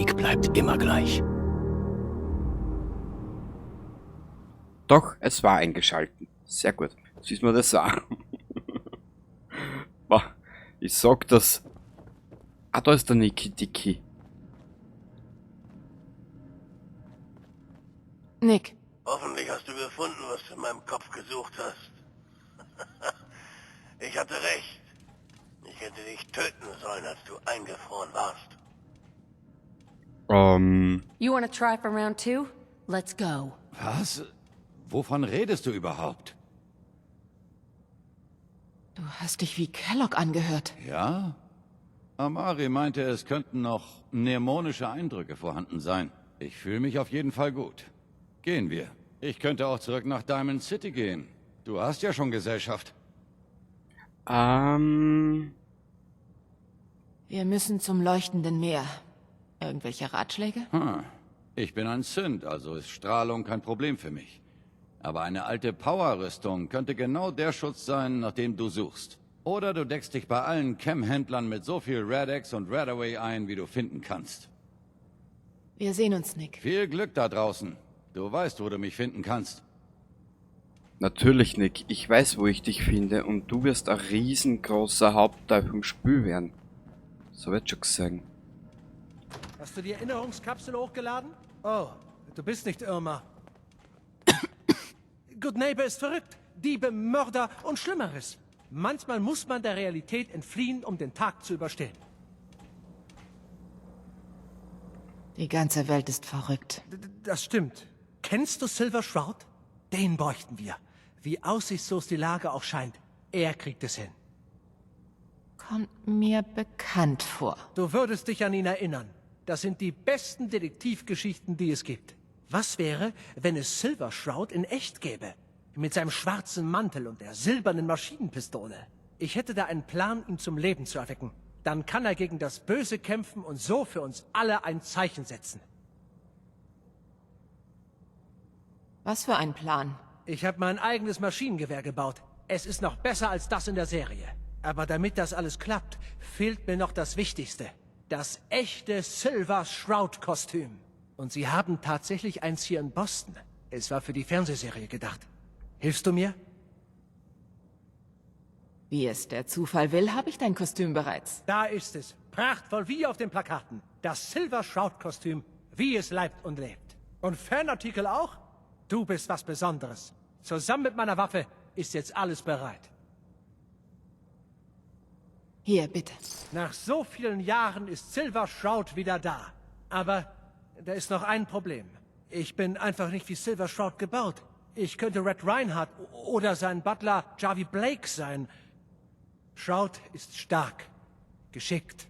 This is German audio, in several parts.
Weg bleibt immer gleich. Doch, es war eingeschalten. Sehr gut. Siehst du mir das an? Boah, ich sag das. Ah, da ist der Niki Dicky. Nick, Hoffentlich hast du gefunden, was du in meinem Kopf gesucht hast. Ich hatte recht. Ich hätte dich töten sollen, als du eingefroren warst. you wanna try for round 2? Let's go. Was? Wovon redest du überhaupt? Du hast dich wie Kellogg angehört. Ja? Amari meinte, es könnten noch mnemonische Eindrücke vorhanden sein. Ich fühle mich auf jeden Fall gut. Gehen wir. Ich könnte auch zurück nach Diamond City gehen. Du hast ja schon Gesellschaft. Wir müssen zum leuchtenden Meer. Irgendwelche Ratschläge? Ich bin ein Synth, also ist Strahlung kein Problem für mich. Aber eine alte Power-Rüstung könnte genau der Schutz sein, nach dem du suchst. Oder du deckst dich bei allen Chem-Händlern mit so viel Rad-X und Radaway ein, wie du finden kannst. Wir sehen uns, Nick. Viel Glück da draußen. Du weißt, wo du mich finden kannst. Natürlich, Nick. Ich weiß, wo ich dich finde und du wirst ein riesengroßer Hauptteil vom Spiel werden. So wird schon gesagt. Hast du die Erinnerungskapsel hochgeladen? Oh, du bist nicht Irma. Good Neighbor ist verrückt. Diebe, Mörder und Schlimmeres. Manchmal muss man der Realität entfliehen, um den Tag zu überstehen. Die ganze Welt ist verrückt. Das stimmt. Kennst du Silver Shroud? Den bräuchten wir. Wie aussichtslos die Lage auch scheint, er kriegt es hin. Kommt mir bekannt vor. Du würdest dich an ihn erinnern. Das sind die besten Detektivgeschichten, die es gibt. Was wäre, wenn es Silver Shroud in echt gäbe? Mit seinem schwarzen Mantel und der silbernen Maschinenpistole. Ich hätte da einen Plan, ihn zum Leben zu erwecken. Dann kann er gegen das Böse kämpfen und so für uns alle ein Zeichen setzen. Was für ein Plan? Ich habe mein eigenes Maschinengewehr gebaut. Es ist noch besser als das in der Serie. Aber damit das alles klappt, fehlt mir noch das Wichtigste. Das echte Silver Shroud-Kostüm. Und sie haben tatsächlich eins hier in Boston. Es war für die Fernsehserie gedacht. Hilfst du mir? Wie es der Zufall will, habe ich dein Kostüm bereits. Da ist es. Prachtvoll wie auf den Plakaten. Das Silver Shroud-Kostüm, wie es leibt und lebt. Und Fanartikel auch? Du bist was Besonderes. Zusammen mit meiner Waffe ist jetzt alles bereit. Hier, bitte. Nach so vielen Jahren ist Silver Shroud wieder da. Aber da ist noch ein Problem. Ich bin einfach nicht wie Silver Shroud gebaut. Ich könnte Red Reinhardt oder sein Butler Jarvi Blake sein. Shroud ist stark, geschickt.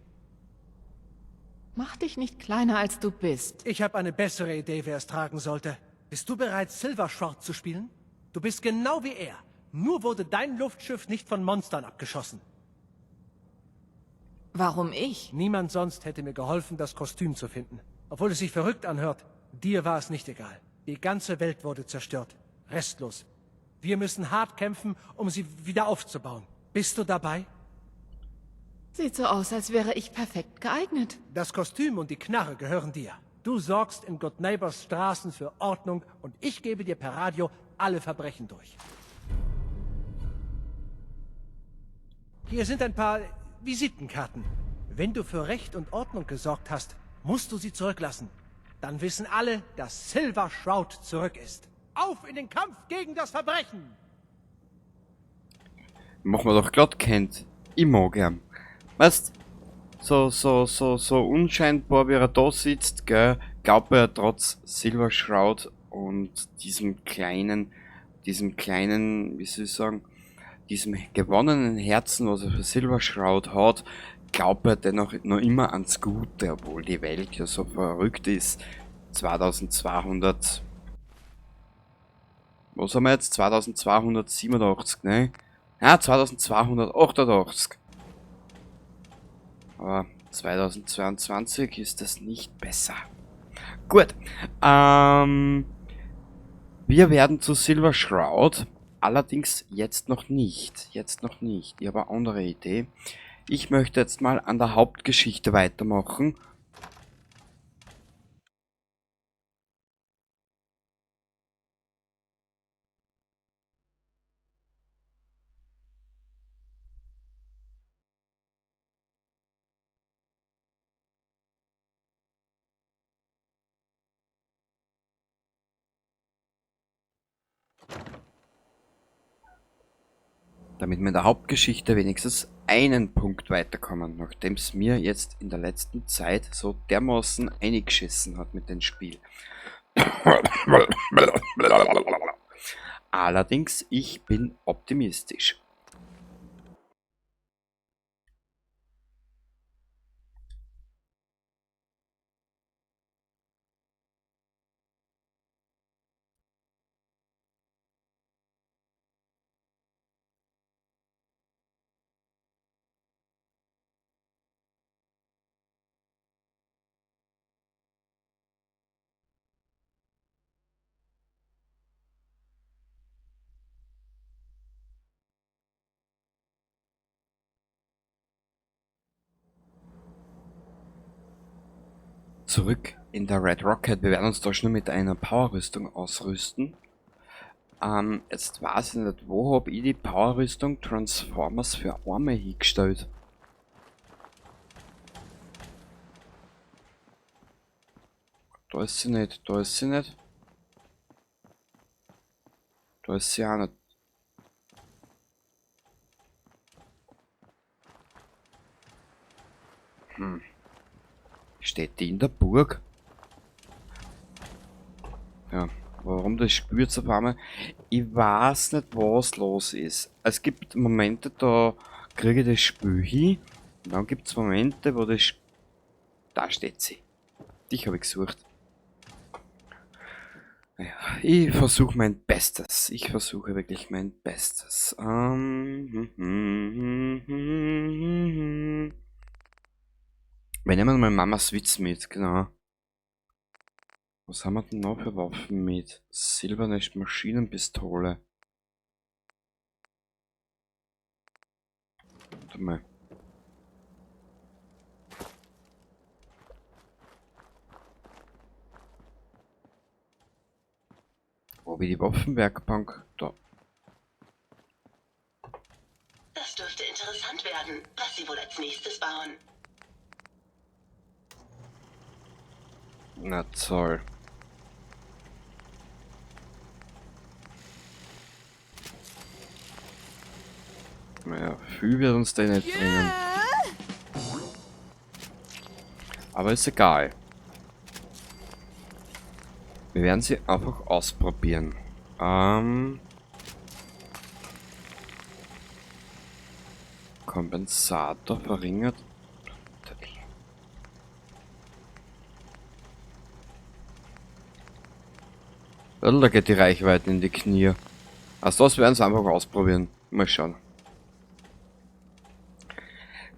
Mach dich nicht kleiner, als du bist. Ich habe eine bessere Idee, wer es tragen sollte. Bist du bereit, Silver Shroud zu spielen? Du bist genau wie er. Nur wurde dein Luftschiff nicht von Monstern abgeschossen. Warum ich? Niemand sonst hätte mir geholfen, das Kostüm zu finden. Obwohl es sich verrückt anhört, dir war es nicht egal. Die ganze Welt wurde zerstört. Restlos. Wir müssen hart kämpfen, um sie wieder aufzubauen. Bist du dabei? Sieht so aus, als wäre ich perfekt geeignet. Das Kostüm und die Knarre gehören dir. Du sorgst in Good Neighbors Straßen für Ordnung und ich gebe dir per Radio alle Verbrechen durch. Hier sind ein paar Visitenkarten. Wenn du für Recht und Ordnung gesorgt hast, musst du sie zurücklassen. Dann wissen alle, dass Silver Shroud zurück ist. Auf in den Kampf gegen das Verbrechen! Machen wir doch glatt kennt. Ich mag ihn. Weißt, so unscheinbar wie er da sitzt, gell, glaubt er trotz Silver Shroud und diesem kleinen, wie soll ich sagen, diesem gewonnenen Herzen, was er für Silver Shroud hat, glaubt er dennoch noch immer ans Gute, obwohl die Welt ja so verrückt ist. 2200, was haben wir jetzt? 2287, ne? Ja, 2288. Aber 2022 ist das nicht besser. Gut. Wir werden zu Silver Shroud. Allerdings jetzt noch nicht. Ich habe eine andere Idee. Ich möchte jetzt mal an der Hauptgeschichte weitermachen. Damit wir in der Hauptgeschichte wenigstens einen Punkt weiterkommen, nachdem es mir jetzt in der letzten Zeit so dermaßen eingeschissen hat mit dem Spiel. Allerdings, ich bin optimistisch. Zurück in der Red Rocket. Wir werden uns da schon mit einer Powerrüstung ausrüsten. Jetzt weiß ich nicht, wo habe ich die Powerrüstung Transformers für Arme hingestellt? Da ist sie nicht, da ist sie nicht. Da ist sie auch nicht. Steht die in der Burg? Ja, warum das spürt auf einmal? Ich weiß nicht, was los ist. Es gibt Momente, da kriege ich das Spiel hin. Und dann gibt es Momente, wo das... Da steht sie. Dich habe ich gesucht. Ja, ich versuche mein Bestes. Ich versuche wirklich mein Bestes. Wir nehmen mal Mamas Witz mit, genau. Was haben wir denn noch für Waffen mit? Silberne Maschinenpistole. Warte mal. Wo wie die Waffenwerkbank? Da. Das dürfte interessant werden, was Sie wohl als nächstes bauen. Na toll. Naja, viel wird uns da nicht bringen. Aber ist egal. Wir werden sie einfach ausprobieren. Kompensator verringert. Da geht die Reichweite in die Knie. Also das werden sie einfach ausprobieren. Mal schauen.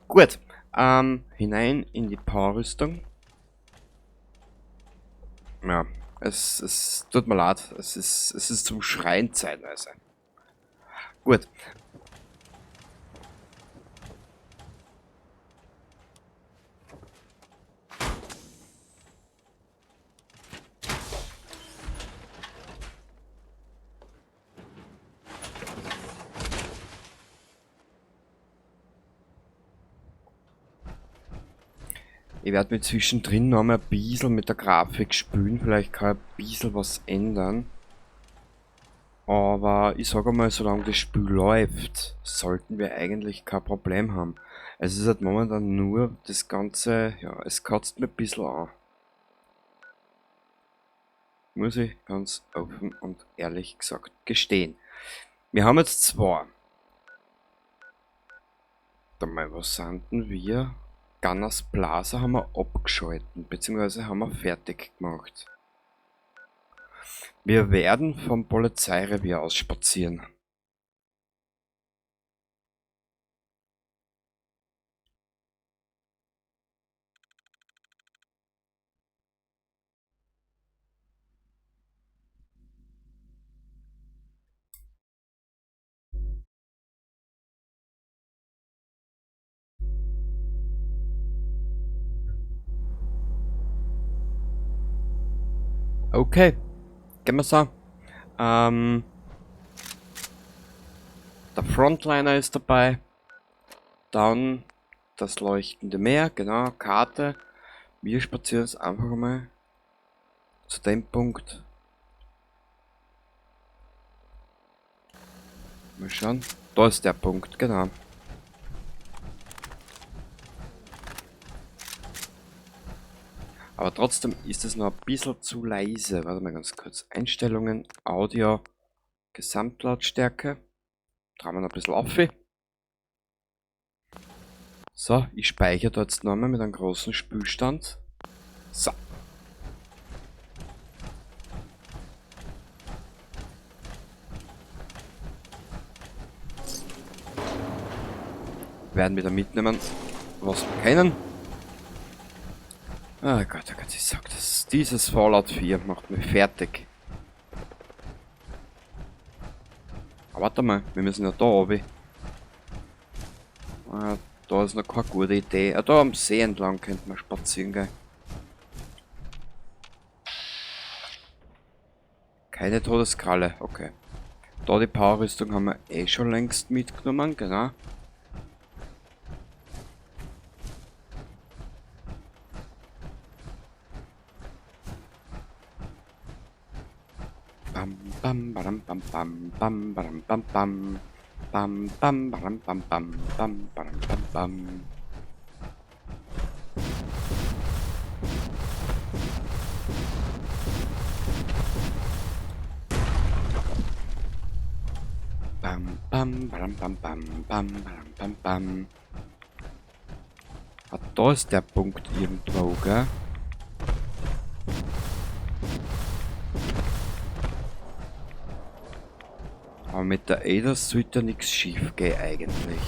Gut. Hinein in die Powerrüstung. Ja, es tut mir leid. Es ist zum Schreien zeitweise. Gut. Ich werde mich zwischendrin noch mal ein bisschen mit der Grafik spielen. Vielleicht kann ich ein bisschen was ändern. Aber ich sage mal, solange das Spiel läuft, sollten wir eigentlich kein Problem haben. Es ist halt momentan nur das Ganze, ja, es kotzt mir ein bisschen an. Muss ich ganz offen und ehrlich gesagt gestehen. Wir haben jetzt zwei. Warte mal, was sind denn wir? Gunners Plaza haben wir abgeschalten, beziehungsweise haben wir fertig gemacht. Wir werden vom Polizeirevier aus spazieren. Okay, gehen wir so. Der Frontliner ist dabei. Dann das leuchtende Meer, genau, Karte. Wir spazieren jetzt einfach mal zu dem Punkt. Mal schauen. Da ist der Punkt, genau. Aber trotzdem ist es noch ein bisschen zu leise. Warte mal ganz kurz. Einstellungen, Audio, Gesamtlautstärke. Drehen wir noch ein bisschen auf. So, ich speichere da jetzt nochmal mit einem großen Spülstand. So. Werden wieder mitnehmen, was wir können. Oh Gott, ich sag das. Dieses Fallout 4 macht mich fertig. Aber warte mal, wir müssen ja da runter. Da ist noch keine gute Idee. Da am See entlang könnte man spazieren gehen. Keine Todeskralle, okay. Da die Powerrüstung haben wir eh schon längst mitgenommen, genau. Bam bam badam bam bam bam badam bam bam bam bam badam bam bam bam badam bam bam. Bam bam badam bam bam bam badam bam bam. Ah, da ist der Punkt irgendwo, gell? Aber mit der Ada sollte nichts schief gehen eigentlich.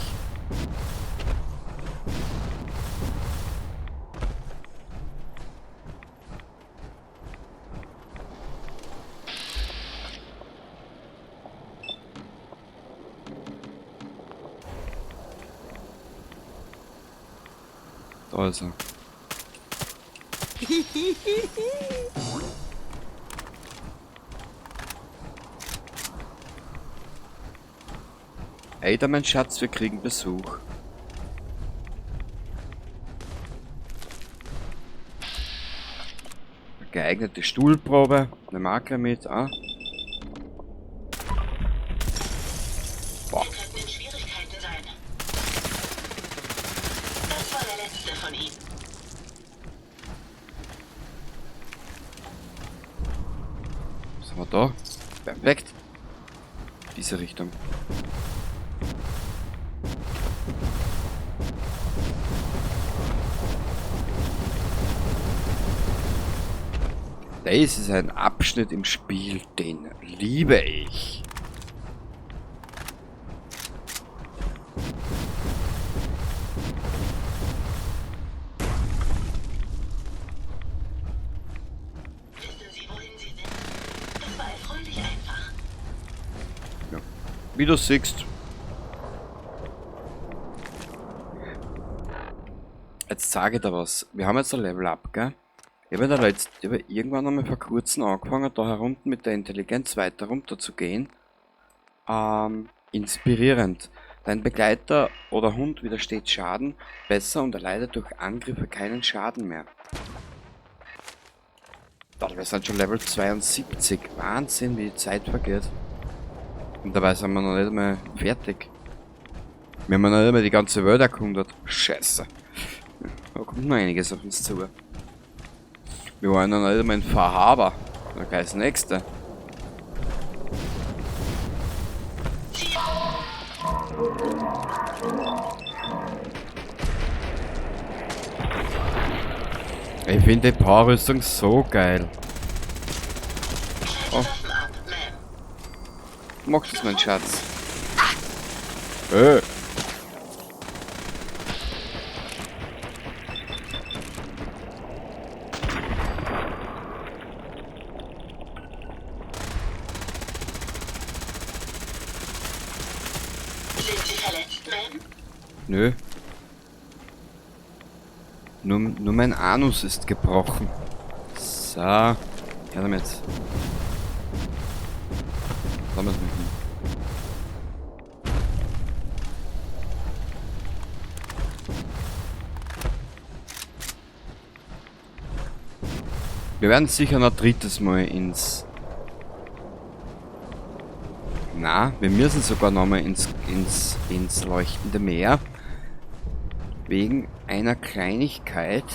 Da ist er. Ada, mein Schatz, wir kriegen Besuch. Eine geeignete Stuhlprobe, eine Marke mit, ah. Boah. Wir könnten in Schwierigkeiten sein. Das war der letzte von ihnen. Was haben wir da? Perfekt. Diese Richtung. Das ist ein Abschnitt im Spiel, den liebe ich. Wissen Sie, wohin Sie sind? Das war erfreulich einfach. Ja. Wie du siehst. Jetzt sage ich dir was. Wir haben jetzt ein Level Up, gell? Ich habe irgendwann einmal vor kurzem angefangen, da herunter mit der Intelligenz weiter runter zu gehen. Inspirierend. Dein Begleiter oder Hund widersteht Schaden besser und erleidet durch Angriffe keinen Schaden mehr. Wir sind schon Level 72. Wahnsinn, wie die Zeit vergeht. Und dabei sind wir noch nicht einmal fertig. Wir haben noch nicht einmal die ganze Welt erkundet. Scheiße. Da kommt noch einiges auf uns zu. Wir waren noch nicht einmal in Fahrhaber. Da gleich das nächste. Ich finde die Powerrüstung so geil. Oh. Waffen ab, Ma'am. Magst du es, mein Schatz? Sind Sie verletzt, Ma'am? Nö. Nur mein Anus ist gebrochen. So. Ja, damit. Da müssen wir hin. Wir werden sicher noch ein drittes Mal ins Na, wir müssen sogar nochmal ins leuchtende Meer. Wegen einer Kleinigkeit.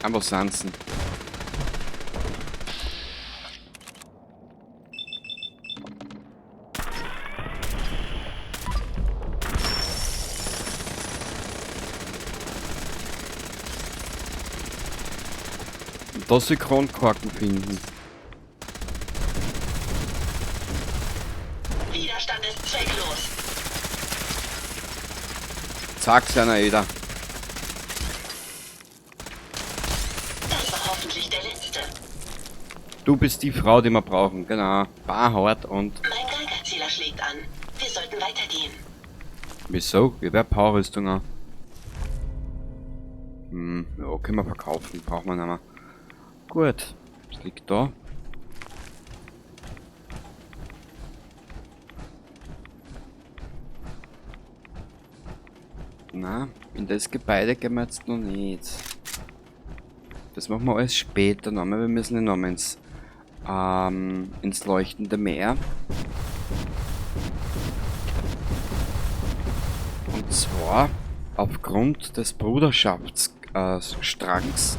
Aber Sansen. Da Synchronkorken finden. Widerstand ist zwecklos. Sag's einer jeder. Das war hoffentlich der letzte. Du bist die Frau, die wir brauchen. Genau. Barhart und... Mein Geigerzähler schlägt an. Wir sollten weitergehen. Wieso? Wir werden Powerrüstung an. Ja, können wir verkaufen. Brauchen wir nicht mehr. Gut. Was liegt da? Na, in das Gebäude gehen wir jetzt noch nicht. Das machen wir alles später nochmal. Wir müssen nicht nochmal ins leuchtende Meer. Und zwar aufgrund des Bruderschaftsstrangs.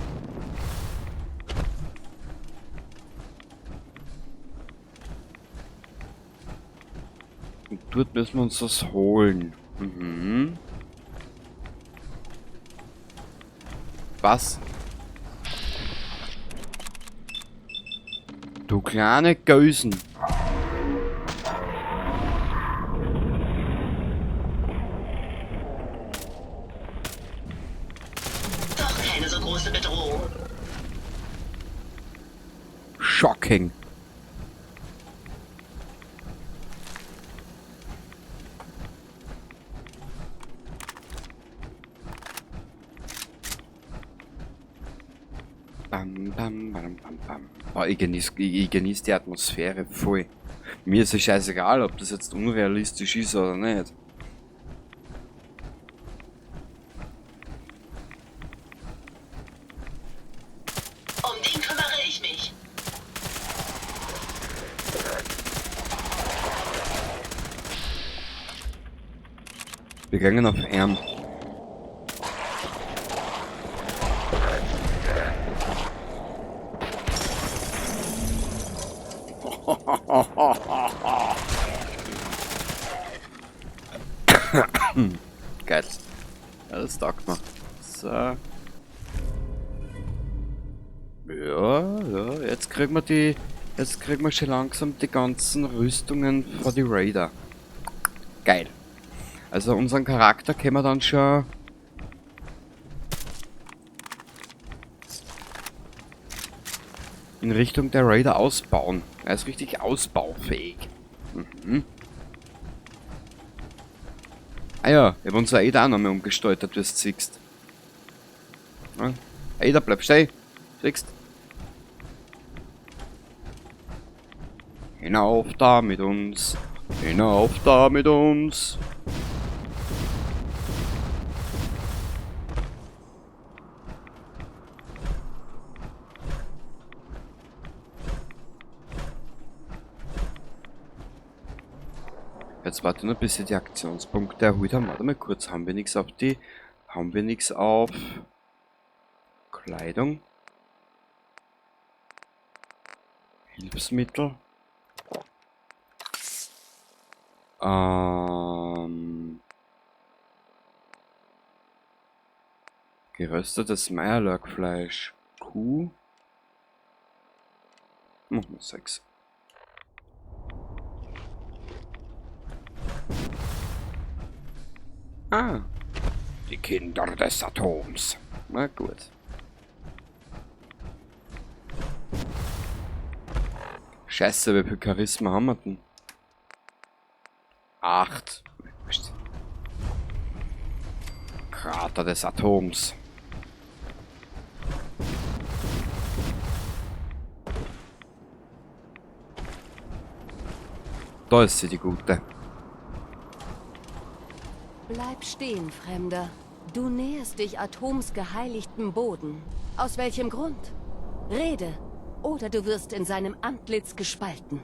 Und dort müssen wir uns das holen. Mhm. Was? Du kleine Geusen. Doch keine so große Bedrohung. Shocking. Bam, bam, bam, bam, bam. Oh, ich genieße die Atmosphäre voll. Mir ist es scheißegal, ob das jetzt unrealistisch ist oder nicht. Um den kümmere ich mich. Wir gehen auf Arm. Geil. Ja, das taugt mir. So. Ja, jetzt kriegen wir schon langsam die ganzen Rüstungen für die Raider. Geil. Also unseren Charakter können wir dann schon in Richtung der Raider ausbauen. Er ist richtig ausbaufähig. Mhm. Ah ja, ich habe unser Ada auch nochmal umgestaltet, wie du siehst. Ja. Ada, bleib stehen. Siehst? Hinauf da mit uns. Hinauf da mit uns. Jetzt warte nur, bis sie die Aktionspunkte erholt haben. Warte mal kurz, haben wir nichts auf Kleidung? Hilfsmittel? Geröstetes Meierlackfleisch. Kuh? Machen wir 6. Ah, die Kinder des Atoms. Na gut. Scheiße, wie viel Charisma haben wir denn? 8. Krater des Atoms. Da ist sie, die gute. Bleib stehen, Fremder. Du näherst dich Atoms geheiligtem Boden. Aus welchem Grund? Rede, oder du wirst in seinem Antlitz gespalten.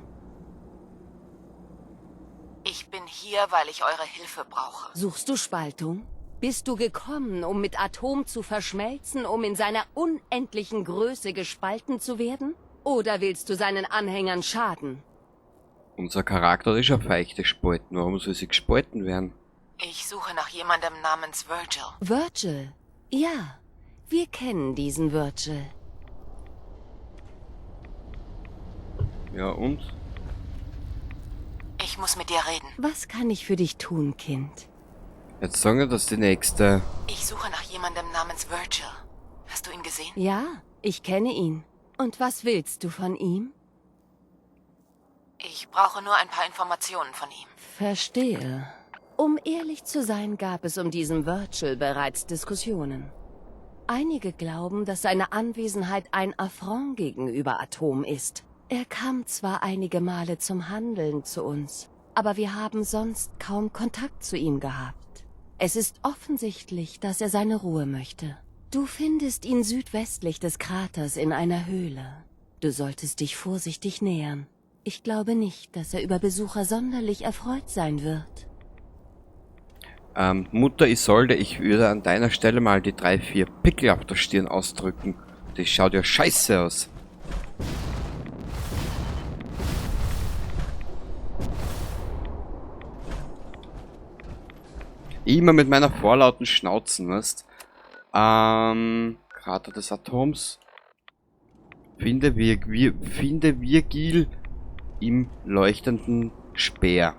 Ich bin hier, weil ich eure Hilfe brauche. Suchst du Spaltung? Bist du gekommen, um mit Atom zu verschmelzen, um in seiner unendlichen Größe gespalten zu werden? Oder willst du seinen Anhängern schaden? Unser Charakter ist ein feuchte Spalten. Warum soll sie gespalten werden? Ich suche nach jemandem namens Virgil. Virgil? Ja, wir kennen diesen Virgil. Ja, und? Ich muss mit dir reden. Was kann ich für dich tun, Kind? Jetzt sagen wir, dass die nächste... Ich suche nach jemandem namens Virgil. Hast du ihn gesehen? Ja, ich kenne ihn. Und was willst du von ihm? Ich brauche nur ein paar Informationen von ihm. Verstehe. Um ehrlich zu sein, gab es um diesen Virgil bereits Diskussionen. Einige glauben, dass seine Anwesenheit ein Affront gegenüber Atom ist. Er kam zwar einige Male zum Handeln zu uns, aber wir haben sonst kaum Kontakt zu ihm gehabt. Es ist offensichtlich, dass er seine Ruhe möchte. Du findest ihn südwestlich des Kraters in einer Höhle. Du solltest dich vorsichtig nähern. Ich glaube nicht, dass er über Besucher sonderlich erfreut sein wird. Mutter Isolde, ich würde an deiner Stelle mal die 3-4 Pickel auf der Stirn ausdrücken. Das schaut ja scheiße aus. Immer mit meiner vorlauten Schnauzen, weißt? Krater des Atoms. Finde Virgil im leuchtenden Speer.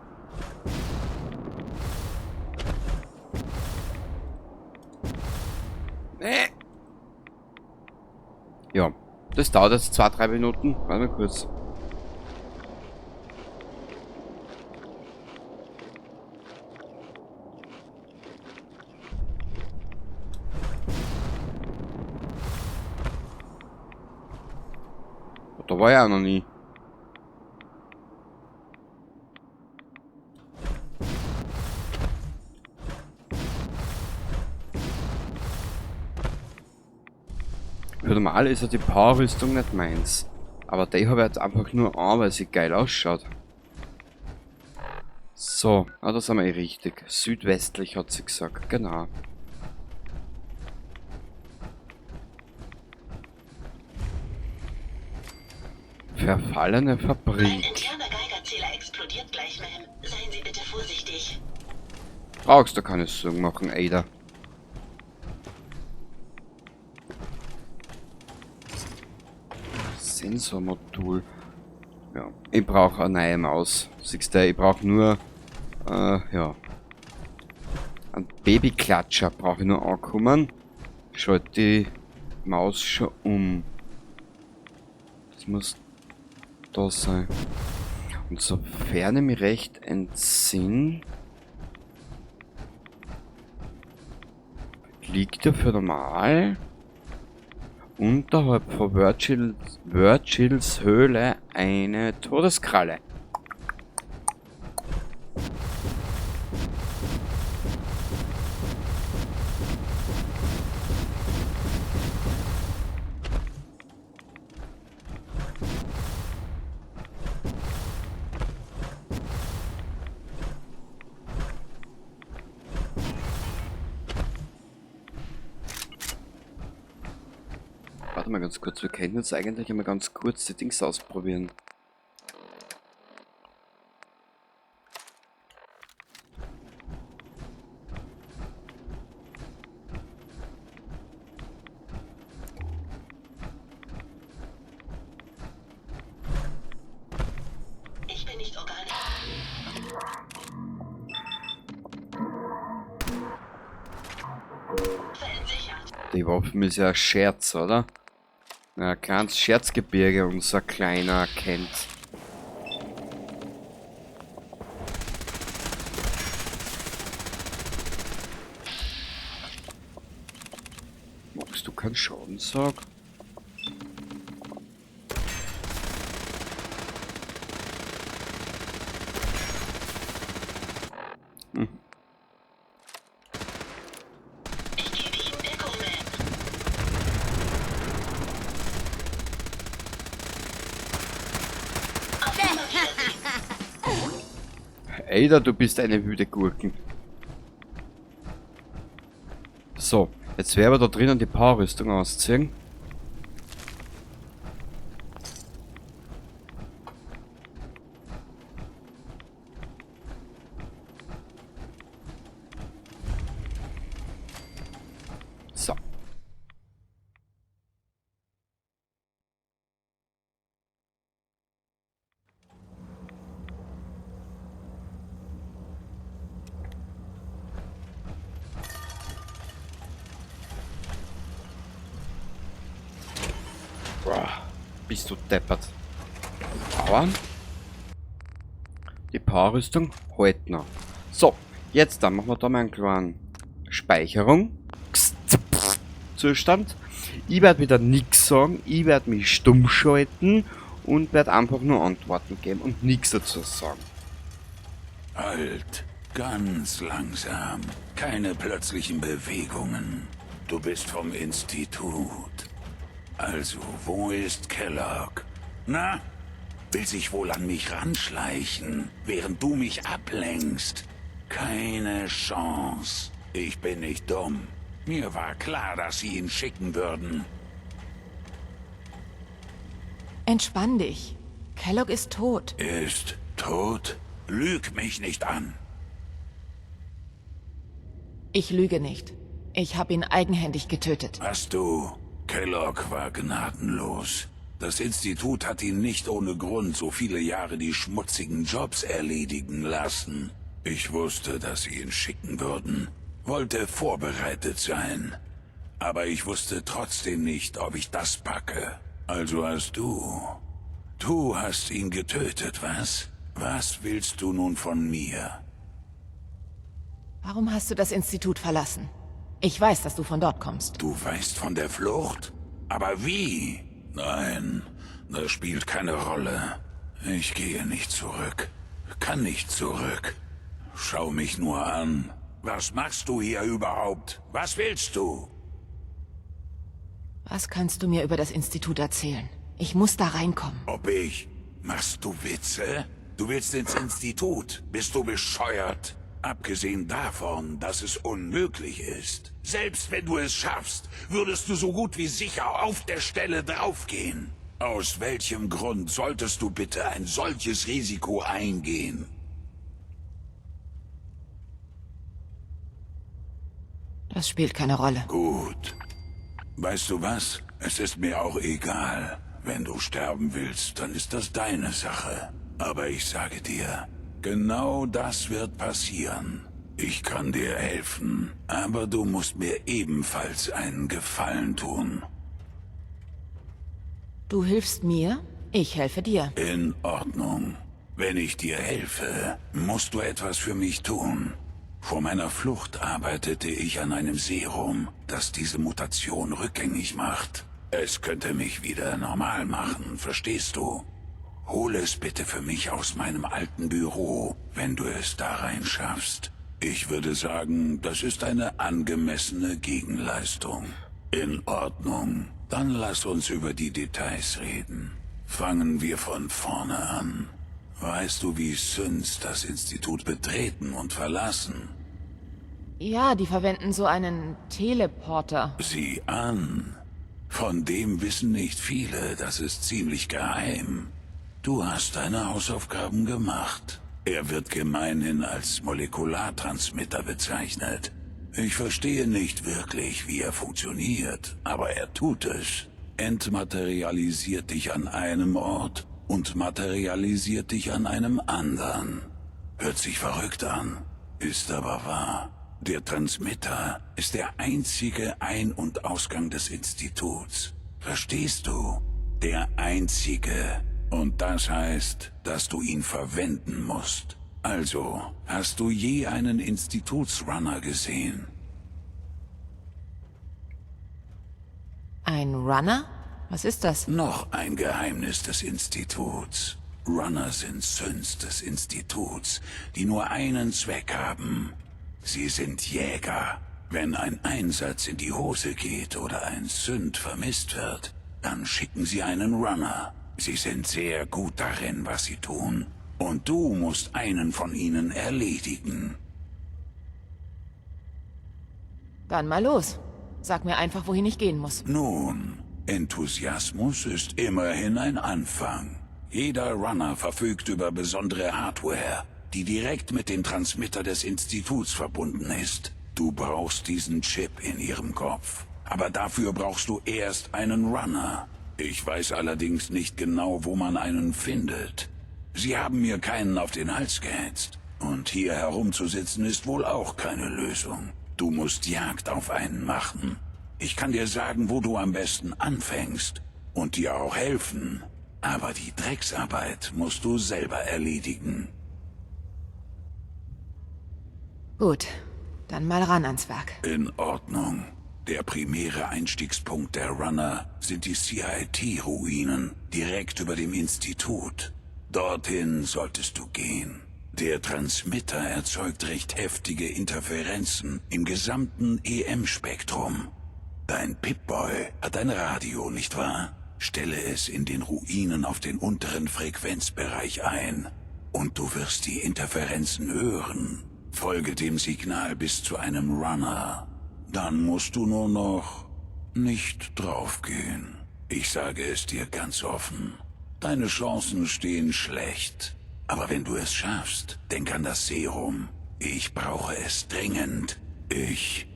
Ja, das dauert jetzt 2-3 Minuten. Warte mal kurz. Da war ja auch noch nie. Für normal ist ja die Powerrüstung nicht meins. Aber die habe ich jetzt einfach nur an, weil sie geil ausschaut. So, da sind wir eh richtig. Südwestlich hat sie gesagt, genau. Verfallene Ein Fabrik. interner Geigerzähler explodiert gleich, Ma'am. Seien Sie bitte vorsichtig. Brauchst du keine Sorgen machen, Ada. Sensormodul. Ja, ich brauche eine neue Maus. Siehst du, ich brauche nur, ja. Ein Babyklatscher brauche ich nur ankommen. Schalte die Maus schon um. Das muss da sein. Und sofern ich mich recht entsinne, liegt ja für normal unterhalb von Virgils Höhle eine Todeskralle. Warte mal ganz kurz, wir können jetzt eigentlich einmal ganz kurz die Dings ausprobieren. Ich bin nicht organisch. Verunsichert. Die Waffe ist ja ein Scherz, oder? Na, ein kleines Scherzgebirge, unser kleiner kennt. Magst du keinen Schadensaug? Ada, du bist eine wüde Gurken. So, jetzt werden wir da drinnen die Powerrüstung ausziehen. So. Boah, bist du deppert. Aber die Powerrüstung hält noch. So, jetzt dann machen wir da mal einen kleinen Speicherung. Zustand. Ich werde wieder nichts sagen, ich werde mich stumm schalten und werde einfach nur Antworten geben und nichts dazu sagen. Halt, ganz langsam. Keine plötzlichen Bewegungen. Du bist vom Institut. Also, wo ist Kellogg? Na? Will sich wohl an mich ranschleichen, während du mich ablenkst? Keine Chance. Ich bin nicht dumm. Mir war klar, dass sie ihn schicken würden. Entspann dich. Kellogg ist tot. Ist tot? Lüg mich nicht an. Ich lüge nicht. Ich habe ihn eigenhändig getötet. Hast du? Kellogg war gnadenlos. Das Institut hat ihn nicht ohne Grund so viele Jahre die schmutzigen Jobs erledigen lassen. Ich wusste, dass sie ihn schicken würden. Wollte vorbereitet sein. Aber ich wusste trotzdem nicht, ob ich das packe. Also hast du. Du hast ihn getötet, was? Was willst du nun von mir? Warum hast du das Institut verlassen? Ich weiß, dass du von dort kommst. Du weißt von der Flucht? Aber wie? Nein, das spielt keine Rolle. Ich gehe nicht zurück. Kann nicht zurück. Schau mich nur an. Was machst du hier überhaupt? Was willst du? Was kannst du mir über das Institut erzählen? Ich muss da reinkommen. Ob ich? Machst du Witze? Du willst ins Institut? Bist du bescheuert? Abgesehen davon, dass es unmöglich ist. Selbst wenn du es schaffst, würdest du so gut wie sicher auf der Stelle draufgehen. Aus welchem Grund solltest du bitte ein solches Risiko eingehen? Das spielt keine Rolle. Gut. Weißt du was? Es ist mir auch egal. Wenn du sterben willst, dann ist das deine Sache. Aber ich sage dir, genau das wird passieren. Ich kann dir helfen, aber du musst mir ebenfalls einen Gefallen tun. Du hilfst mir, ich helfe dir. In Ordnung. Wenn ich dir helfe, musst du etwas für mich tun. Vor meiner Flucht arbeitete ich an einem Serum, das diese Mutation rückgängig macht. Es könnte mich wieder normal machen, verstehst du? Hol es bitte für mich aus meinem alten Büro, wenn du es da rein schaffst. Ich würde sagen, das ist eine angemessene Gegenleistung. In Ordnung. Dann lass uns über die Details reden. Fangen wir von vorne an. Weißt du, wie Süns das Institut betreten und verlassen? Ja, die verwenden so einen Teleporter. Sieh an. Von dem wissen nicht viele, das ist ziemlich geheim. Du hast deine Hausaufgaben gemacht. Er wird gemeinhin als Molekulartransmitter bezeichnet. Ich verstehe nicht wirklich, wie er funktioniert, aber er tut es. Entmaterialisiert dich an einem Ort und materialisiert dich an einem anderen. Hört sich verrückt an, ist aber wahr. Der Transmitter ist der einzige Ein- und Ausgang des Instituts. Verstehst du? Der einzige. Und das heißt, dass du ihn verwenden musst. Also, hast du je einen Institutsrunner gesehen? Ein Runner? Was ist das? Noch ein Geheimnis des Instituts. Runner sind Süns des Instituts, die nur einen Zweck haben. Sie sind Jäger. Wenn ein Einsatz in die Hose geht oder ein Sünd vermisst wird, dann schicken sie einen Runner. Sie sind sehr gut darin, was sie tun. Und du musst einen von ihnen erledigen. Dann mal los. Sag mir einfach, wohin ich gehen muss. Nun, Enthusiasmus ist immerhin ein Anfang. Jeder Runner verfügt über besondere Hardware, die direkt mit dem Transmitter des Instituts verbunden ist. Du brauchst diesen Chip in ihrem Kopf. Aber dafür brauchst du erst einen Runner. Ich weiß allerdings nicht genau, wo man einen findet. Sie haben mir keinen auf den Hals gehetzt. Und hier herumzusitzen ist wohl auch keine Lösung. Du musst Jagd auf einen machen. Ich kann dir sagen, wo du am besten anfängst. Und dir auch helfen. Aber die Drecksarbeit musst du selber erledigen. Gut, dann mal ran ans Werk. In Ordnung. Der primäre Einstiegspunkt der Runner sind die CIT-Ruinen, direkt über dem Institut. Dorthin solltest du gehen. Der Transmitter erzeugt recht heftige Interferenzen im gesamten EM-Spektrum. Dein Pip-Boy hat ein Radio, nicht wahr? Stelle es in den Ruinen auf den unteren Frequenzbereich ein. Und du wirst die Interferenzen hören. Folge dem Signal bis zu einem Runner. Dann musst du nur noch nicht draufgehen. Ich sage es dir ganz offen. Deine Chancen stehen schlecht. Aber wenn du es schaffst, denk an das Serum. Ich brauche es dringend. Ich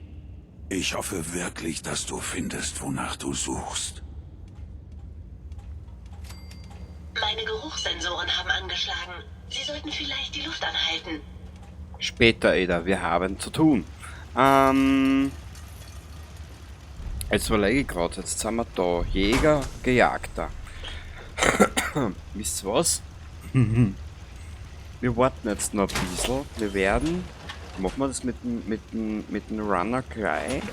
hoffe wirklich, dass du findest, wonach du suchst. Meine Geruchssensoren haben angeschlagen. Sie sollten vielleicht die Luft anhalten. Später, Ada, wir haben zu tun. Jetzt überlege ich gerade, jetzt sind wir da. Jäger, Gejagter. Wisst ihr was? Wir warten jetzt noch ein bisschen. Wir werden... Machen wir das mit dem Runner gleich?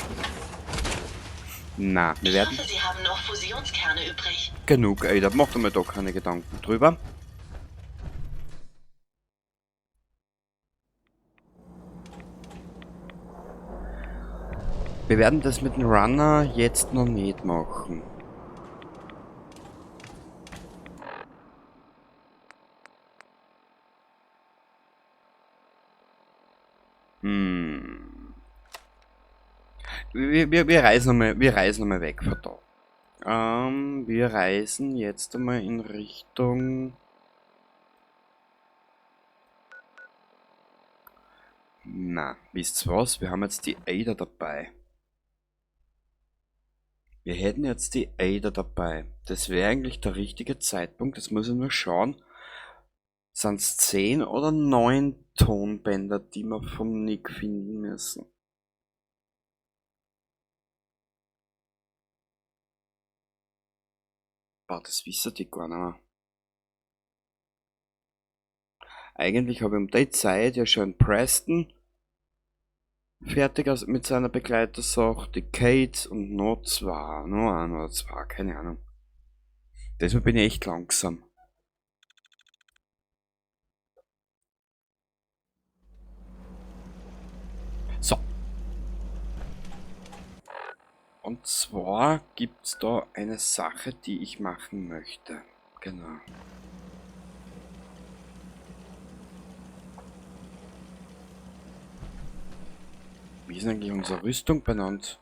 Na, wir Ich werden... hoffe, Sie haben noch Fusionskerne übrig. Genug, Ada, mach dir mal da keine Gedanken drüber. Wir werden das mit dem Runner jetzt noch nicht machen. Wir reisen nochmal weg von da. Wir reisen jetzt einmal in Richtung... Na, wisst ihr was? Wir haben jetzt die Ada dabei. Wir hätten jetzt die Ada dabei. Das wäre eigentlich der richtige Zeitpunkt. Das muss ich nur schauen. Sind es 10 oder 9 Tonbänder, die wir vom Nick finden müssen? Boah, das wissen die gar nicht mehr. Eigentlich habe ich um die Zeit ja schon Preston fertig mit seiner Begleitersache, die Kate und noch ein oder zwei, keine Ahnung. Deshalb bin ich echt langsam. So. Und zwar gibt es da eine Sache, die ich machen möchte. Genau. Wie ist eigentlich unsere Rüstung benannt?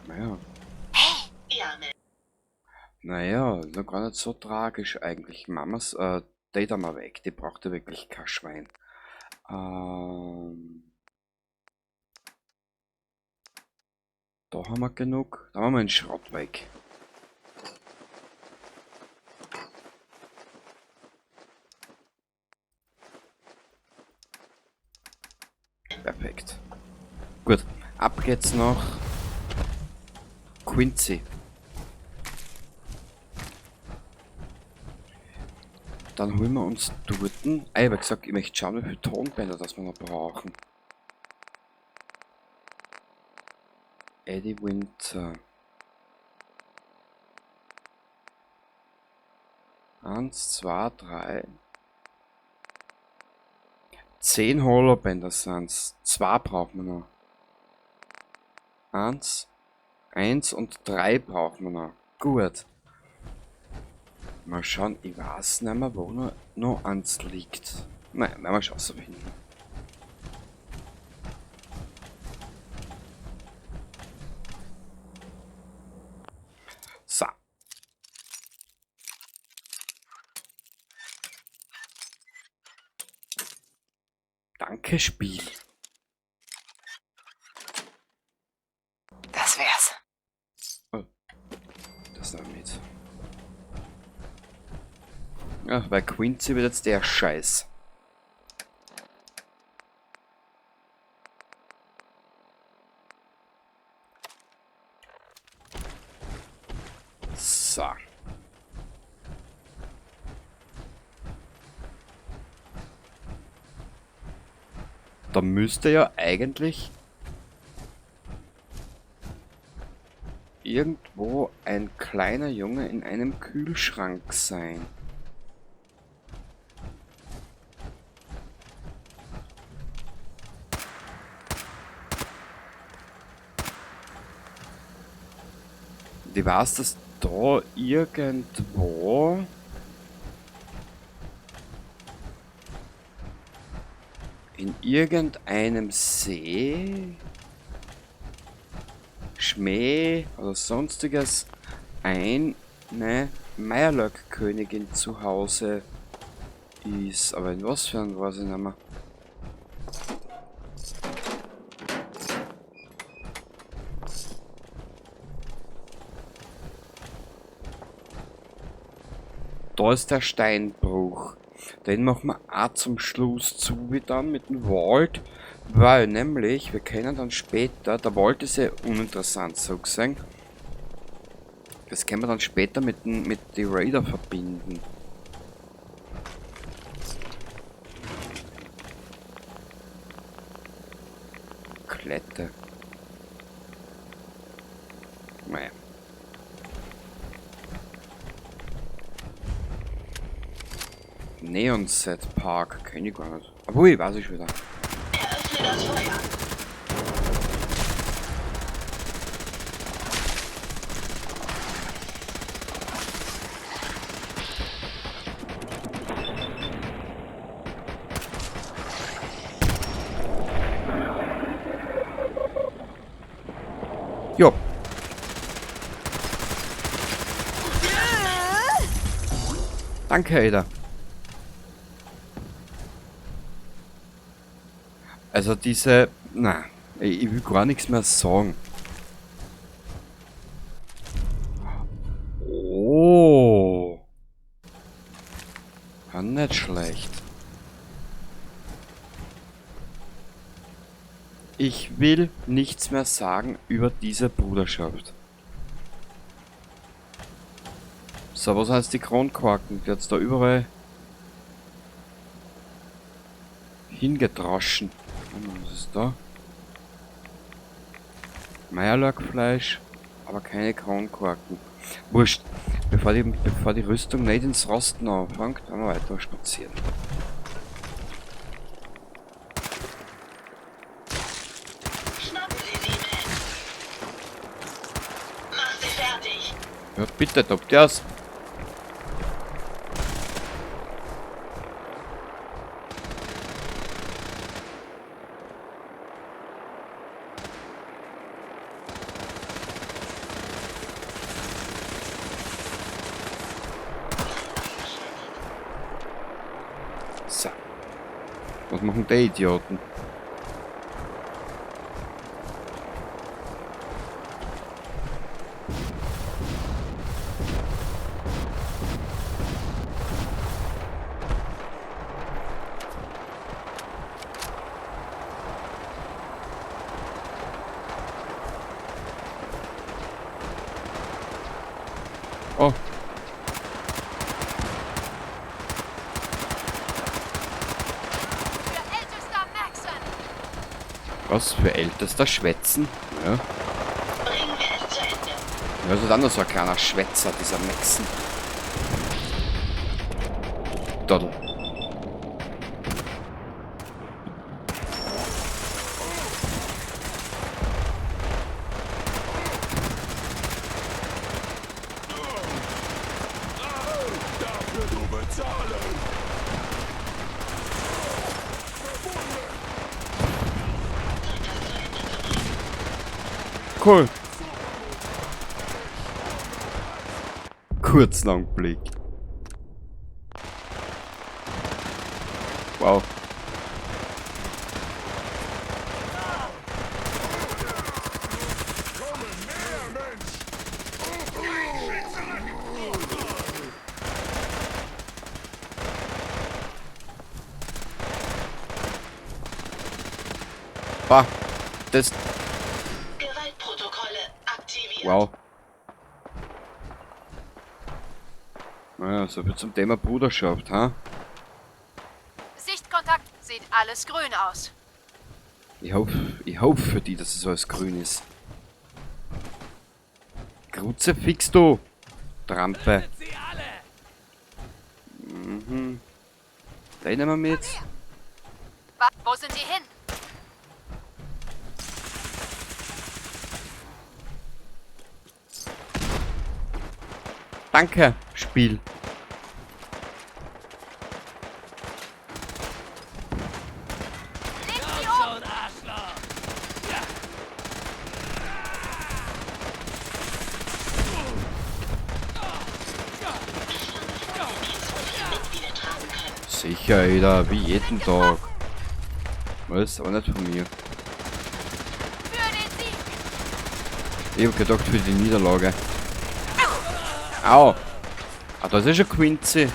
Naja. Ja, Mel. Naja, noch gar nicht so tragisch eigentlich. Mamas, die da mal weg. Die brauchte wirklich kein Schwein. Da haben wir genug. Da haben wir einen Schrott weg. Perfekt. Gut, ab geht's nach Quincy. Dann holen wir uns dort. Ich habe gesagt, ich möchte schauen, wie viele Tonbänder das wir noch brauchen. Eddie Winter. 1, 2, 3. 10 Holobänder sind's. 2 brauchen wir noch. 1 und 3 brauchen wir noch. Gut. Mal schauen, ich weiß nicht mehr, wo noch eins liegt. Nein, werden wir schon so finden. So. Danke, Spiel. Das wär's. Das noch mit. Ja, bei Quincy wird jetzt der Scheiß. So. Da müsste ja eigentlich irgendwo ein kleiner Junge in einem Kühlschrank sein. Ich weiß, dass da irgendwo in irgendeinem See, Schmäh oder sonstiges eine Meierlöck-Königin zu Hause ist. Aber in was für ein weiß ich nicht mehr. Da ist der Steinbruch. Den machen wir auch zum Schluss zu, wie dann mit dem Wald. Weil nämlich, wir können dann später, der Wald ist ja uninteressant so gesehen. Das können wir dann später mit den Raider verbinden. Klette. Naja. Neon Set Park, kenne ich gar nicht. Aber ich weiß ich wieder. Eröffne das Feuer. Jo. Danke, Ada. Also diese... Na, ich will gar nichts mehr sagen. Oh. Ja, nicht schlecht. Ich will nichts mehr sagen über diese Bruderschaft. So, was heißt die Kronkorken, die jetzt da überall hingedraschen. Was ist da? Meierlackfleisch, aber keine Kronkorken. Wurscht. Bevor die Rüstung nicht ins Rosten anfängt, werden wir weiter spazieren. Schnappen Sie sie, Man. Mach sie fertig. Ja, bitte, top das. So. Was machen die Idioten? Oh. Was für ältester Schwätzen? Ja. Bringen wir es zu Ende. Also dann noch so ein kleiner Schwätzer, dieser Maxen. Doddel. mir du bezahlen. Cool. Kurzen Blick. Wow. Bah, das. Gewaltprotokolle aktiviert. Wow. Naja, so viel zum Thema Bruderschaft, ha? Sichtkontakt, sieht alles grün aus. Ich hoffe für die, dass es alles grün ist. Grutze fix du, Trampe. Mhm. Den nehmen wir mit. Wo sind die hin? Danke, Spiel. Sicher, Alter, wie jeden Tag. Was? Aber nicht von mir. Ich hab gedacht für die Niederlage. Au! Ah, da ist ja schon Quincy.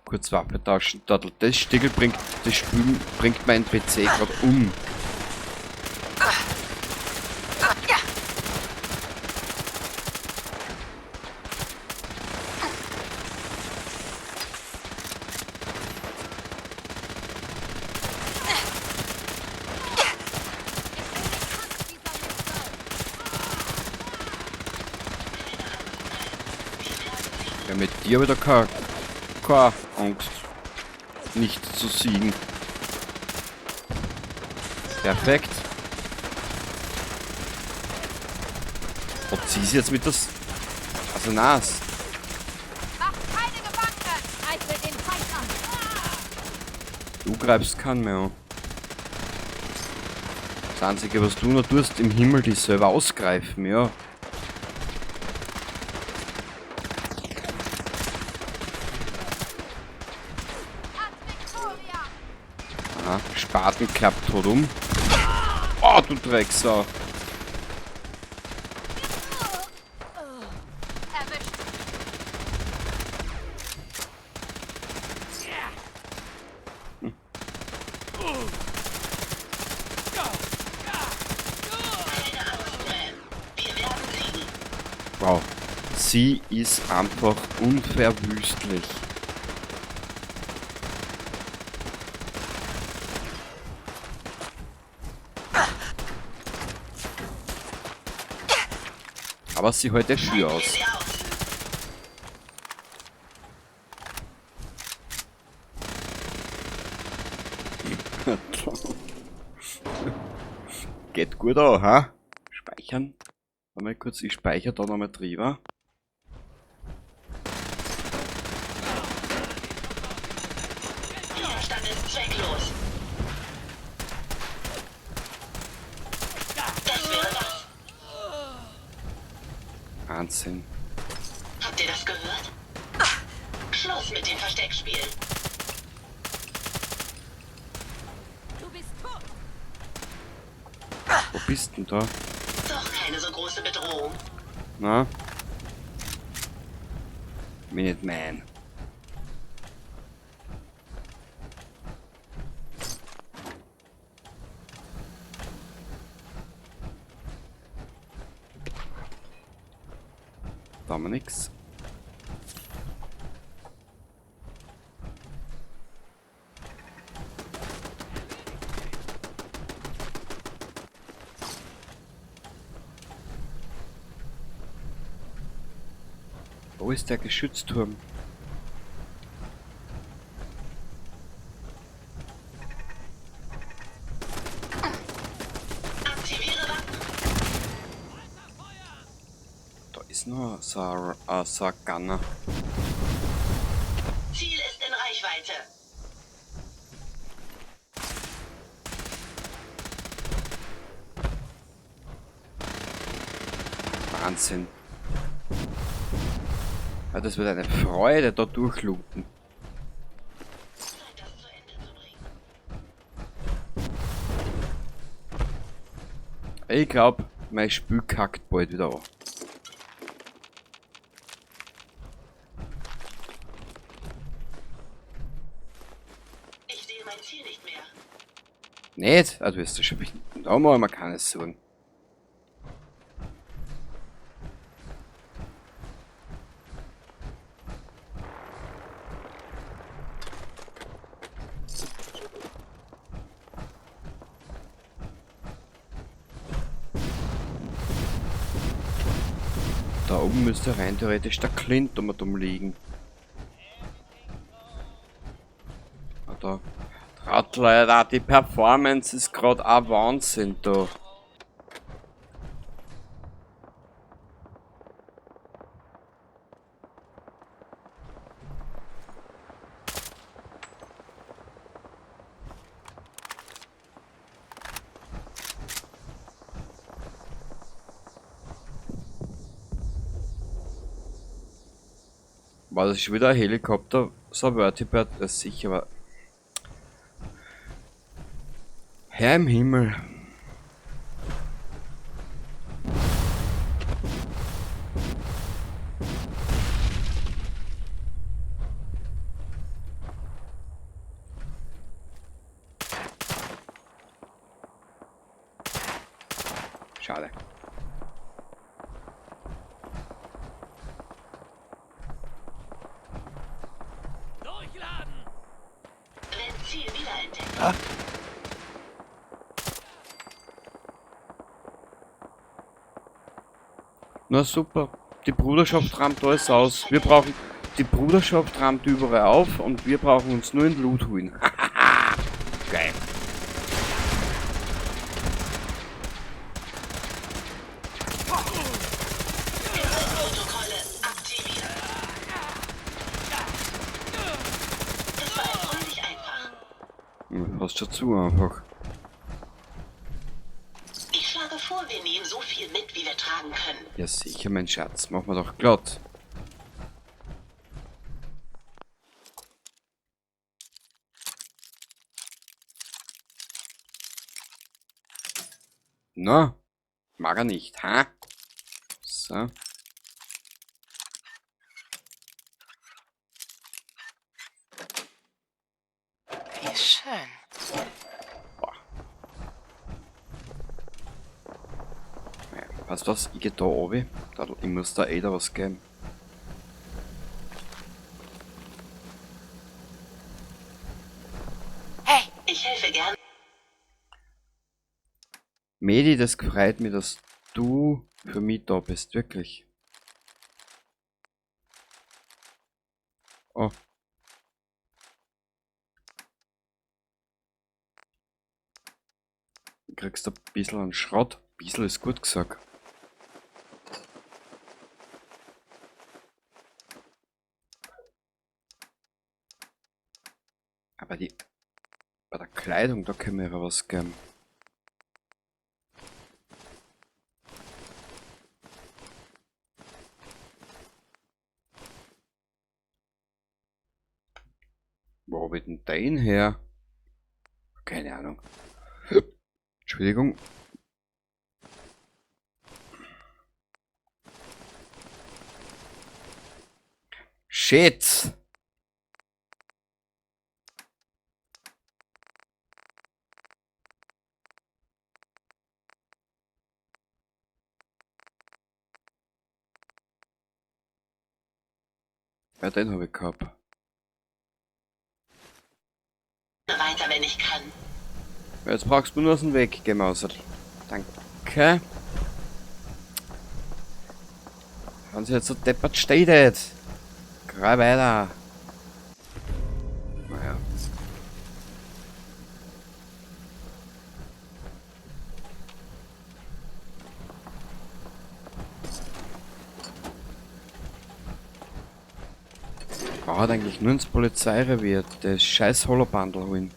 Kurz Waffe tauschen. Das Stiegel bringt, das Spiel bringt meinen PC gerade um. Ja, mit dir wieder keine Angst, nicht zu siegen. Perfekt. Ob sie es jetzt mit das... Also nass. Macht keine Gefangenen! Greife den Feind an! Du greifst keinen mehr an. Das Einzige, was du noch tust, im Himmel die selber ausgreifen, ja. Aha, Spaten klappt tot um. Oh, du Drecksau. Erwischt! Wow. Sie ist einfach unverwüstlich. Aber sie hält der Schür aus. Geht gut auch, ha? Speichern. Mal kurz, ich speichere da nochmal drüber. Widerstand ist zwecklos. Das wäre was. Wahnsinn. Habt ihr das gehört? Schluss mit dem Versteckspiel. Du bist tot! Wo bist denn da? Doch keine so große Bedrohung. Na? Minuteman. Da haben wir nix. Wo ist der Geschützturm? Aktiviere Waffen. ist nur so ein Gunner. Ziel ist in Reichweite. Wahnsinn. Ja, das wird eine Freude, da durchlooten. Zeit, das zu Ende zu bringen. Ich glaube, mein Spiel kackt bald wieder an. Ich sehe mein Ziel nicht mehr. Nicht? Ah, du wirst das schon finden. Da machen wir keine Sorgen. Da oben müsste rein theoretisch der Clint dumm liegen. Ah, da. Leute, die Performance ist gerade auch Wahnsinn da. War das schon wieder ein Helikopter? So Vertibird, das ist sicher, aber. Herr im Himmel. Schade. Wenn Ziel wiederentdeckt. Na super. Die Bruderschaft rammt alles aus. Wir brauchen. Die Bruderschaft rammt überall auf und wir brauchen uns nur in Loot holen. Geil. Protokolle aktiviert. Das war erfreulich einfach. Passt schon zu einfach. Ich schlage vor, wir nehmen so viel mit, wie wir tragen können. Ja sicher, mein Schatz. Machen wir doch glatt. Na, mag er nicht, ha? So. Wie schön. Ja, weißt du was? Ich geh da oben. Ich muss da eh da was geben. Hey, Ich helfe gern. Medi, das freut mich, dass du für mich da bist, wirklich. Oh. Du kriegst ein bisschen an Schrott. Ein bisschen ist gut gesagt. Aber bei der Kleidung, da können wir ja was geben. Wo hab ich denn den her? Keine Ahnung. Entschuldigung. Shit! Ja, den habe ich gehabt. Weiter, wenn ich kann. Ja, jetzt brauchst du nur aus dem Weg gehen, Mauser. Danke. Wenn sie jetzt so deppert steht. Grei weiter. Naja. Braucht eigentlich nur ins Polizeirevier. Das scheiß Holobandel holen.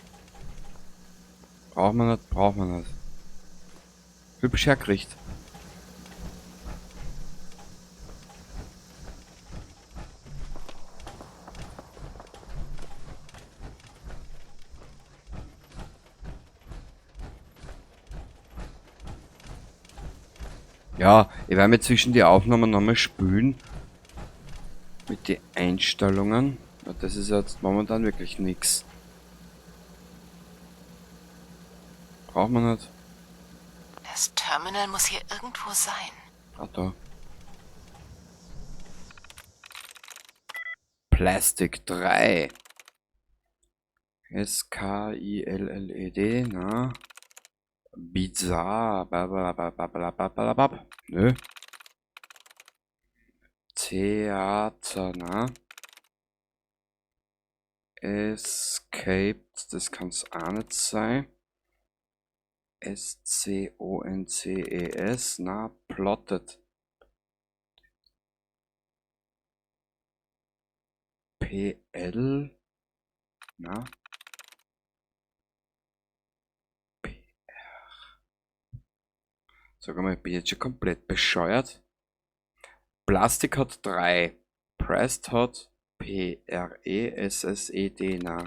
Braucht man nicht, braucht man nicht. Hübsch herkriegt. Ja, ich werde mir zwischen die Aufnahmen nochmal spülen. Mit den Einstellungen. Ja, das ist jetzt momentan wirklich nix. Braucht man nicht. Das Terminal muss hier irgendwo sein. Ah, da. Plastic 3. S-K-I-L-L-E-D, na? Bizarre. Babalababababababab. Nö. Theater, na? Escaped, das kann's auch nicht sein. S-C-O-N-C-E-S, na? Plotted. P-L, na? Sag mal, ich bin jetzt schon komplett bescheuert. Plastik hat 3. Pressed hat P-R-E-S-S-E-D, na.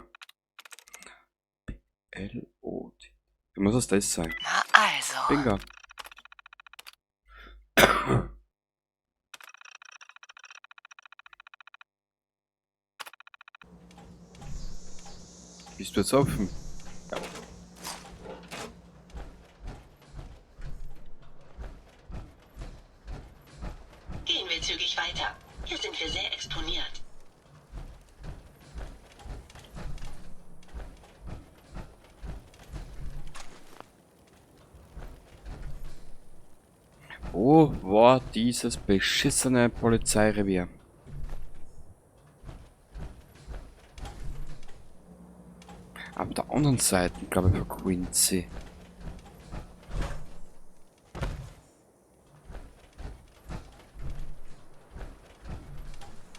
P-L-O-D. Wie muss das sein? Na also. Bingo. Bist du jetzt offen? Gehen wir zügig weiter. Hier sind wir sehr exponiert. Wo war dieses beschissene Polizeirevier? Auf der anderen Seite, glaube ich, von Quincy.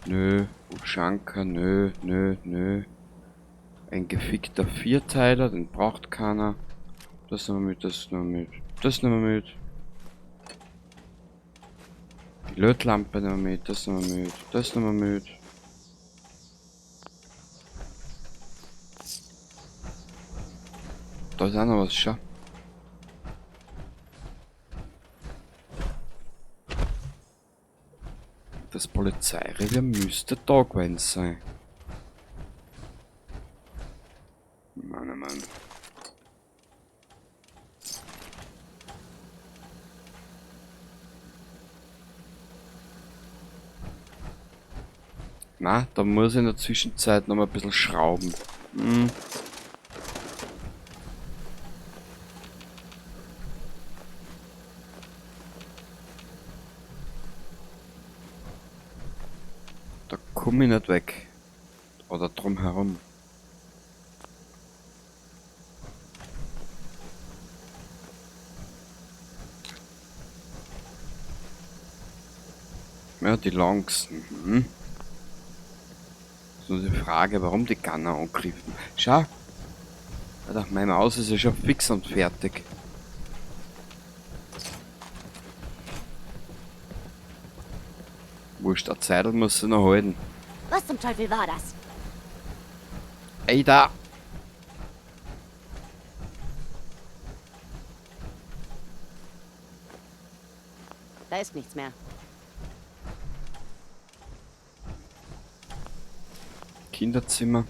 Nö, Ushanka, nö, nö, nö. Ein gefickter Vierteiler, den braucht keiner. Das nehmen wir mit, das nehmen wir mit, das nehmen wir mit. Die Lötlampe nehmen wir mit, das nehmen wir mit, das nehmen wir mit. Da ist auch noch was, schau. Das Polizeirevier müsste da gewesen sein. Mann, Mann. Na, da muss ich in der Zwischenzeit noch mal ein bisschen schrauben. Hm. Da komme ich nicht weg. Oder drum herum. Ja, die Longs. Mhm. So die Frage, warum die Gunner angegriffen. Schau. Alter, meine Maus ist ja schon fix und fertig. Wurscht, der Zeitl muss sie noch halten. Was zum Teufel war das? Ey, da! Da ist nichts mehr. Kinderzimmer.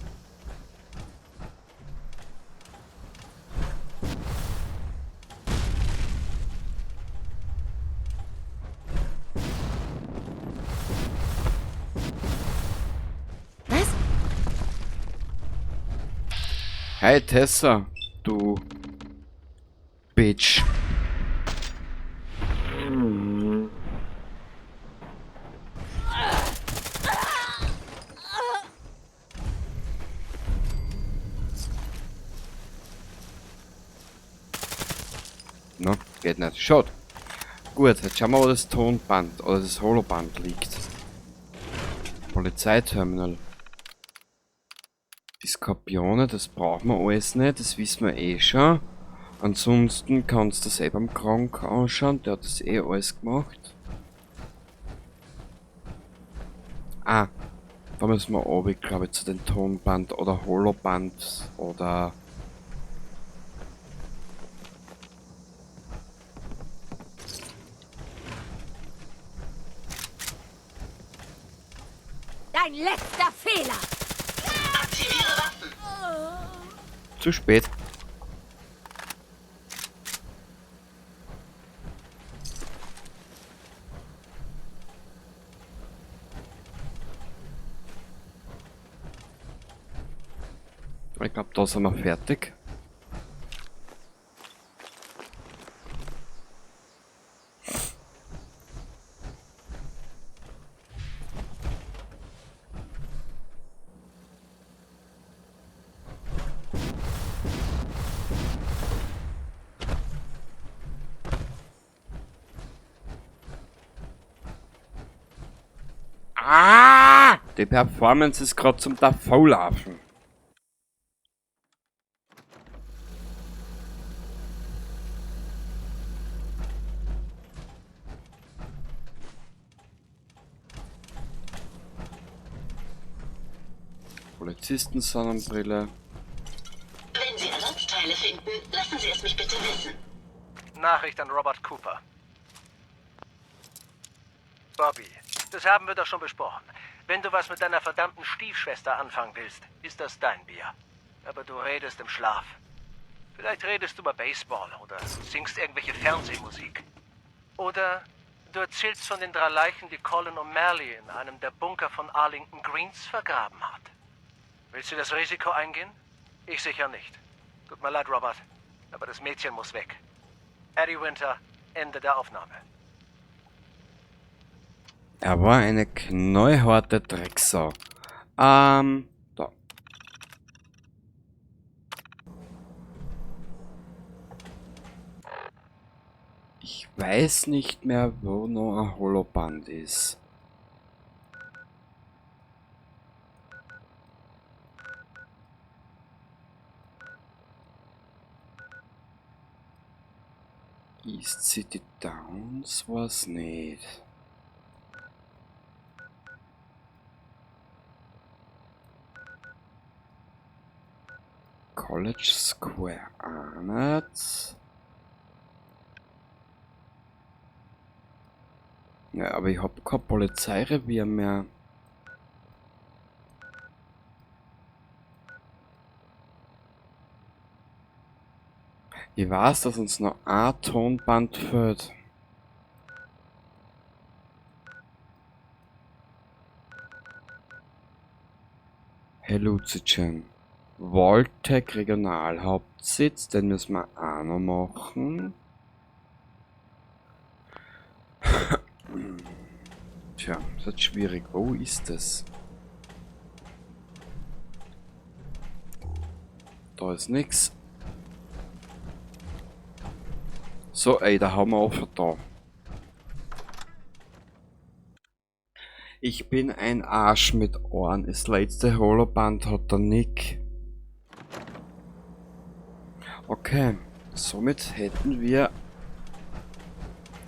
Was? Hey Tessa, du Bitch. No, geht nicht. Schaut. Gut, jetzt schauen wir, wo das Tonband oder das Holoband liegt. Polizeiterminal. Die Skorpione, das brauchen wir alles nicht, das wissen wir eh schon. Ansonsten kannst du das eh beim Krank anschauen, der hat das eh alles gemacht. Ah, da müssen wir runter, glaube ich, zu den Tonband oder Holoband oder... Dein letzter Fehler! Aktiviere Waffen. Zu spät. Ich glaube, da sind wir fertig. Ah! Die Performance ist gerade zum Davonlaufen. Polizisten-Sonnenbrille. Wenn Sie Ersatzteile finden, lassen Sie es mich bitte wissen. Nachricht an Robert Cooper. Bobby, das haben wir doch schon besprochen. Wenn du was mit deiner verdammten Stiefschwester anfangen willst, ist das dein Bier. Aber du redest im Schlaf. Vielleicht redest du über Baseball oder singst irgendwelche Fernsehmusik. Oder du erzählst von den 3 Leichen, die Colin O'Malley in einem der Bunker von Arlington Greens vergraben hat. Willst du das Risiko eingehen? Ich sicher nicht. Tut mir leid, Robert, aber das Mädchen muss weg. Eddie Winter, Ende der Aufnahme. Er war eine knallharte Drecksau. Da. Ich weiß nicht mehr, wo noch ein Holoband ist. East City Downs war's nicht. College Square auch nicht. Ja, aber ich hab kein Polizeirevier mehr. Ich weiß, dass uns noch ein Tonband fehlt. Halluzigen. Voltec Regionalhauptsitz, den müssen wir auch noch machen. Tja, das ist schwierig. Wo ist das? Da ist nix. So, ey, da haben wir offen da. Ich bin ein Arsch mit Ohren. Das letzte Holoband hat der Nick. Okay, somit hätten wir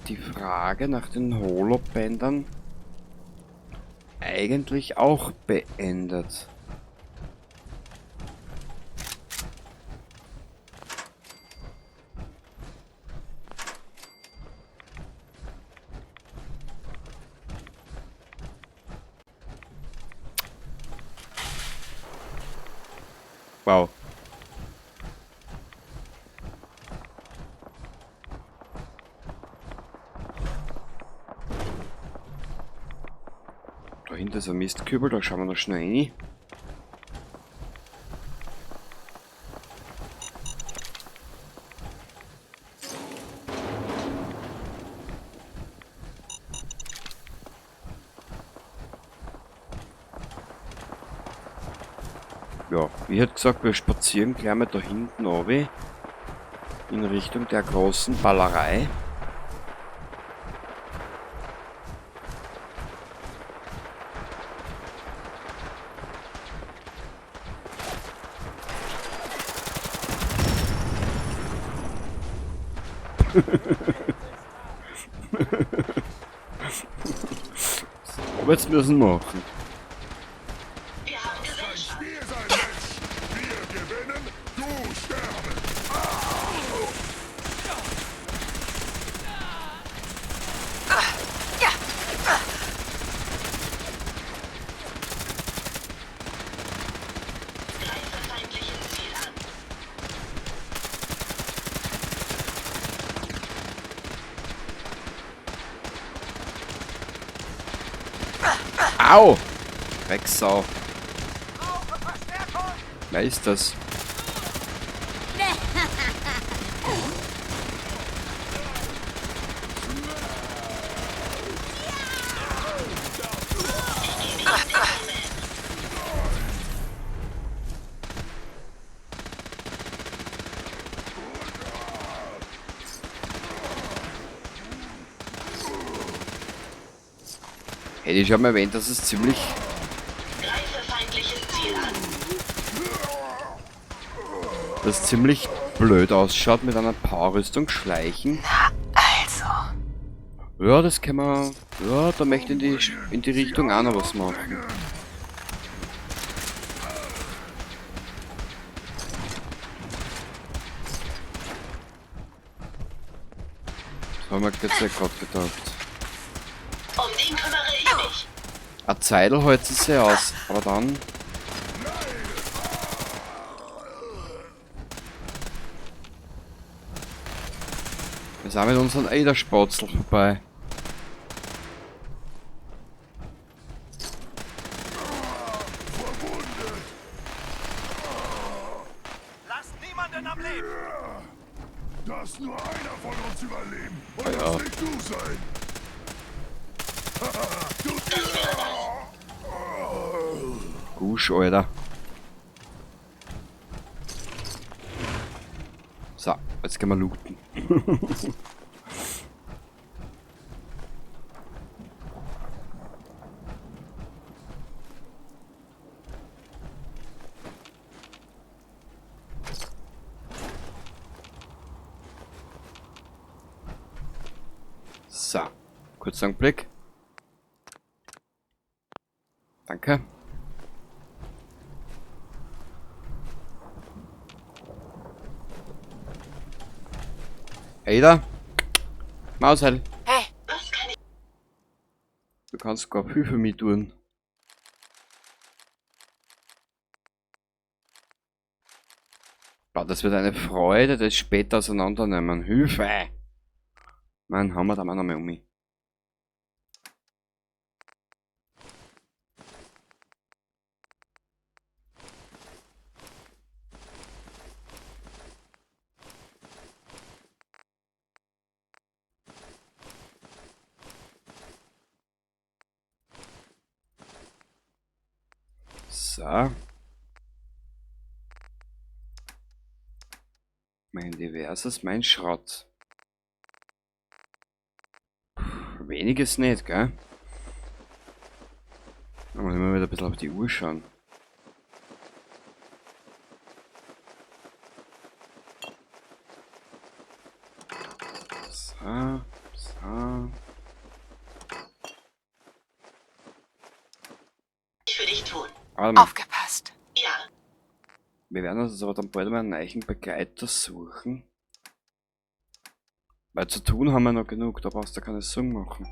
die Frage nach den Holobändern eigentlich auch beendet. Wow. Da hinten ist ein Mistkübel, da schauen wir noch schnell rein. Ja, wie hat gesagt, wir spazieren gleich mal da hinten runter in Richtung der großen Ballerei. Aber jetzt müssen wir machen. Wir haben Gesellschaft. Spiel sein Match. Wir gewinnen, du sterben. Greife feindliches Ziel an. Au! Drecksau. Wer ist das? Hätte ich schon mal erwähnt, dass es ziemlich Greife feindliches Ziel an. das ziemlich blöd ausschaut mit einer Powerrüstung schleichen. Also. Ja, das kann man. Ja, da möchte ich in die Richtung auch noch was machen. Das haben wir jetzt ja gerade gedacht. Um den kümmere ich mich. Ein Zeitl hält sie sehr aus, aber dann. Wir sind mit unseren Eiderspatzel vorbei. Lasst niemanden am Leben! Dass nur einer von uns überleben. Und Ja. das nicht du sein. Gusch, Alter. So, jetzt können wir looten. So, kurz einen Blick. Danke. Ada? Maushell, Was kann ich... du kannst gar viel für mich tun. Boah, das wird eine Freude, das später auseinandernehmen. Hilfe! Mann, haben wir da mal noch mal um mich. So. Mein Diverses, mein Schrott. Weniges nicht, gell? Da muss ich mal wieder ein bisschen auf die Uhr schauen. So, so. für dich tun? Warte mal. Aufgepasst. Ja, Wir werden uns aber dann bald mal einen neuen Begleiter suchen. Weil zu tun haben wir noch genug, da brauchst du keine Sorgen machen.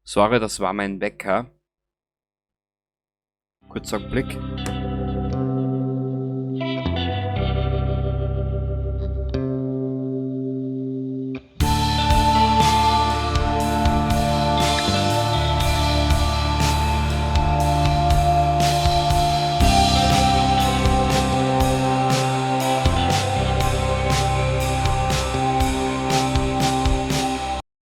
Sorry, das war mein Wecker. Kurzer Blick.